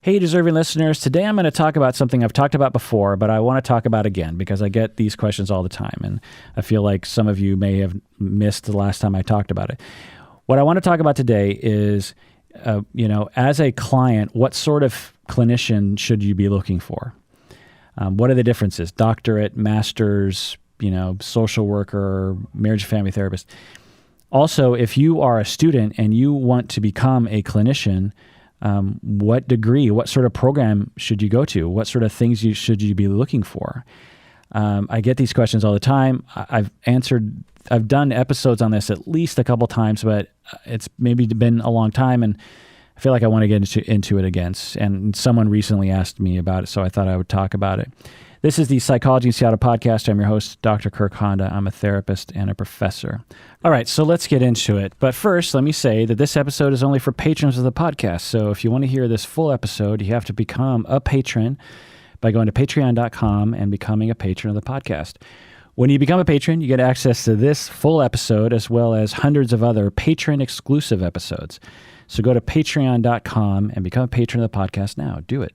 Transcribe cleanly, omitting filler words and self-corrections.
Hey, deserving listeners. Today I'm going to talk about something I've talked about before, but I want to talk about again because I get these questions all the time, and I feel like some of you may have missed the last time I talked about it. What I want to talk about today is, as a client, what sort of clinician should you be looking for? What are the differences? Doctorate, master's, social worker, marriage and family therapist. Also, if you are a student and you want to become a clinician, what degree, what sort of program should you go to? What sort of things should you be looking for? I get these questions all the time. I've done episodes on this at least a couple times, but it's maybe been a long time, and I feel like I want to get into it again. And someone recently asked me about it, so I thought I would talk about it. This is the Psychology in Seattle podcast. I'm your host, Dr. Kirk Honda. I'm a therapist and a professor. All right, so let's get into it. But first, let me say that this episode is only for patrons of the podcast. So if you want to hear this full episode, you have to become a patron by going to patreon.com and becoming a patron of the podcast. When you become a patron, you get access to this full episode as well as hundreds of other patron-exclusive episodes. So go to patreon.com and become a patron of the podcast now. Do it.